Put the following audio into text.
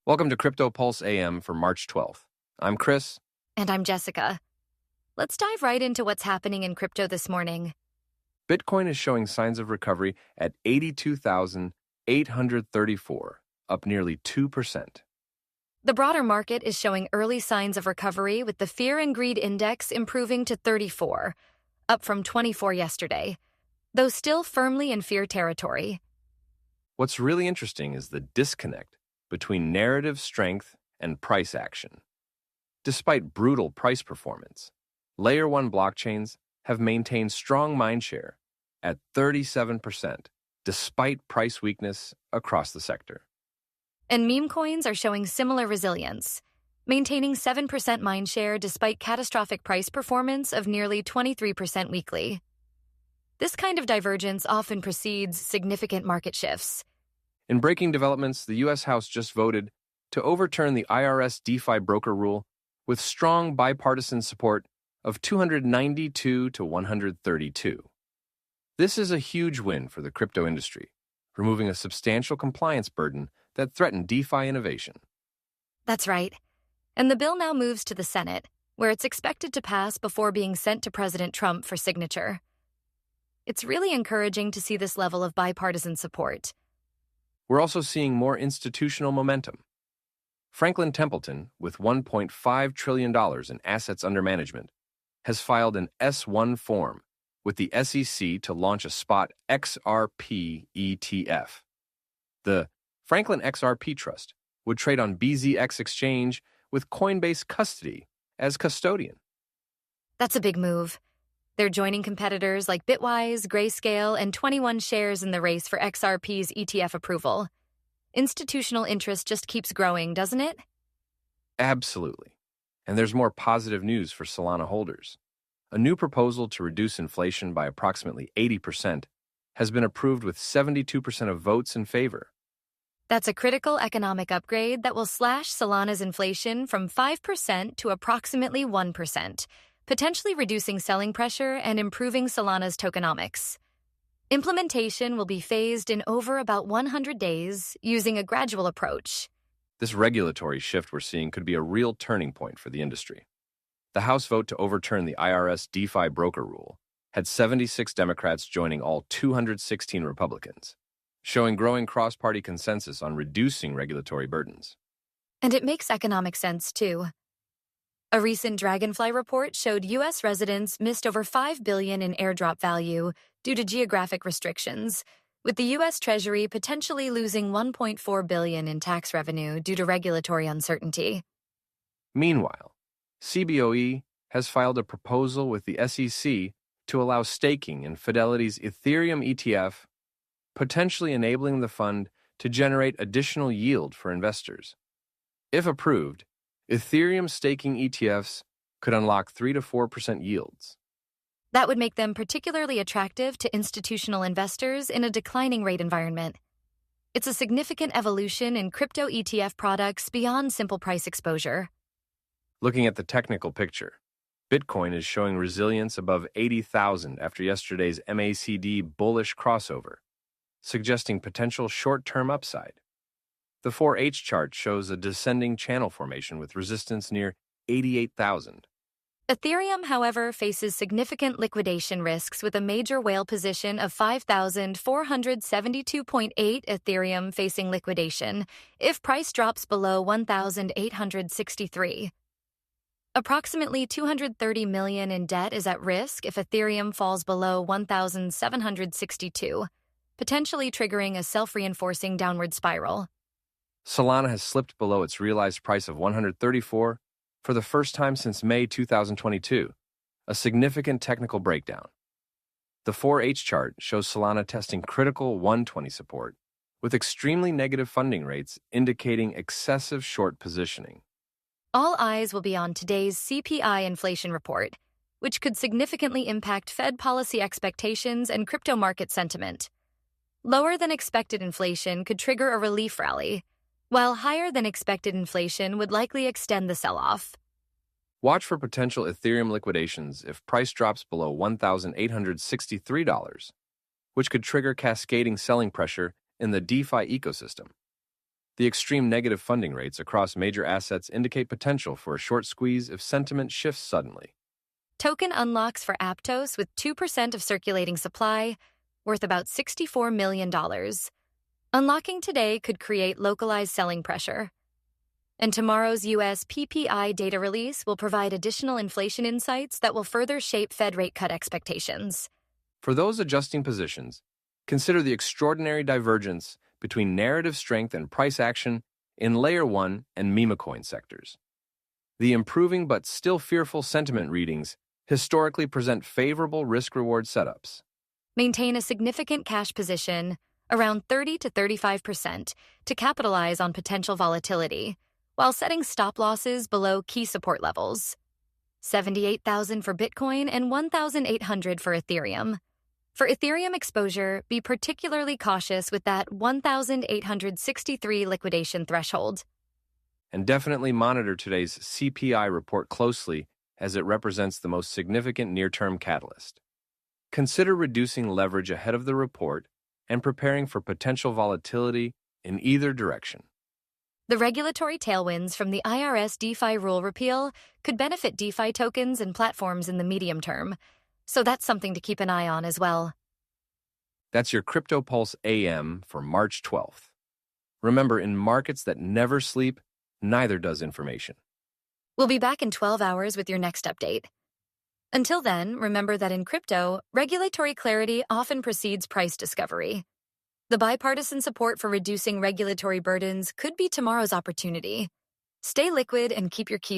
Welcome to Crypto Pulse AM for March 12th. I'm Chris. And I'm Jessica. Let's dive right into what's happening in crypto this morning. Bitcoin is showing signs of recovery at 82,834, up nearly 2%. The broader market is showing early signs of recovery, with the Fear and Greed Index improving to 34, up from 24 yesterday, though still firmly in fear territory. What's really interesting is the disconnect between narrative strength and price action. Despite brutal price performance, Layer 1 blockchains have maintained strong mindshare at 37%, despite price weakness across the sector. And meme coins are showing similar resilience, maintaining 7% mindshare despite catastrophic price performance of nearly 23% weekly. This kind of divergence often precedes significant market shifts. In breaking developments, the U.S. House just voted to overturn the IRS DeFi broker rule with strong bipartisan support of 292 to 132. This is a huge win for the crypto industry, removing a substantial compliance burden that threatened DeFi innovation. That's right. And the bill now moves to the Senate, where it's expected to pass before being sent to President Trump for signature. It's really encouraging to see this level of bipartisan support. We're also seeing more institutional momentum. Franklin Templeton, with $1.5 trillion in assets under management, has filed an S-1 form with the SEC to launch a spot XRP ETF. The Franklin XRP Trust would trade on BZX Exchange with Coinbase Custody as custodian. That's a big move. They're joining competitors like Bitwise, Grayscale, and 21 shares in the race for XRP's ETF approval. Institutional interest just keeps growing, doesn't it? Absolutely. And there's more positive news for Solana holders. A new proposal to reduce inflation by approximately 80% has been approved with 72% of votes in favor. That's a critical economic upgrade that will slash Solana's inflation from 5% to approximately 1%, potentially reducing selling pressure and improving Solana's tokenomics. Implementation will be phased in over about 100 days using a gradual approach. This regulatory shift we're seeing could be a real turning point for the industry. The House vote to overturn the IRS DeFi broker rule had 76 Democrats joining all 216 Republicans, showing growing cross-party consensus on reducing regulatory burdens. And it makes economic sense, too. A recent Dragonfly report showed U.S. residents missed over $5 billion in airdrop value due to geographic restrictions, with the U.S. Treasury potentially losing $1.4 billion in tax revenue due to regulatory uncertainty. Meanwhile, CBOE has filed a proposal with the SEC to allow staking in Fidelity's Ethereum ETF, potentially enabling the fund to generate additional yield for investors. If approved, Ethereum staking ETFs could unlock 3 to 4% yields. That would make them particularly attractive to institutional investors in a declining rate environment. It's a significant evolution in crypto ETF products beyond simple price exposure. Looking at the technical picture, Bitcoin is showing resilience above 80,000 after yesterday's MACD bullish crossover, suggesting potential short-term upside. The 4H chart shows a descending channel formation with resistance near 88,000. Ethereum, however, faces significant liquidation risks with a major whale position of 5,472.8 Ethereum facing liquidation if price drops below 1,863. Approximately $230 million in debt is at risk if Ethereum falls below 1,762, potentially triggering a self-reinforcing downward spiral. Solana has slipped below its realized price of 134 for the first time since May 2022, a significant technical breakdown. The 4H chart shows Solana testing critical 120 support, with extremely negative funding rates indicating excessive short positioning. All eyes will be on today's CPI inflation report, which could significantly impact Fed policy expectations and crypto market sentiment. Lower than expected inflation could trigger a relief rally, while higher than expected inflation would likely extend the sell-off. Watch for potential Ethereum liquidations if price drops below $1,863, which could trigger cascading selling pressure in the DeFi ecosystem. The extreme negative funding rates across major assets indicate potential for a short squeeze if sentiment shifts suddenly. Token unlocks for Aptos with 2% of circulating supply, worth about $64 million. Unlocking today could create localized selling pressure. And tomorrow's U.S. PPI data release will provide additional inflation insights that will further shape Fed rate cut expectations. For those adjusting positions, consider the extraordinary divergence between narrative strength and price action in Layer 1 and meme coin sectors. The improving but still fearful sentiment readings historically present favorable risk-reward setups. Maintain a significant cash position, around 30 to 35%, to capitalize on potential volatility, while setting stop losses below key support levels. 78,000 for Bitcoin and 1,800 for Ethereum. For Ethereum exposure, be particularly cautious with that 1,863 liquidation threshold. And definitely monitor today's CPI report closely as it represents the most significant near-term catalyst. Consider reducing leverage ahead of the report and preparing for potential volatility in either direction. The regulatory tailwinds from the IRS DeFi rule repeal could benefit DeFi tokens and platforms in the medium term, so that's something to keep an eye on as well. That's your Crypto Pulse AM for March 12th. Remember, in markets that never sleep, neither does information. We'll be back in 12 hours with your next update. Until then, remember that in crypto, regulatory clarity often precedes price discovery. The bipartisan support for reducing regulatory burdens could be tomorrow's opportunity. Stay liquid and keep your keys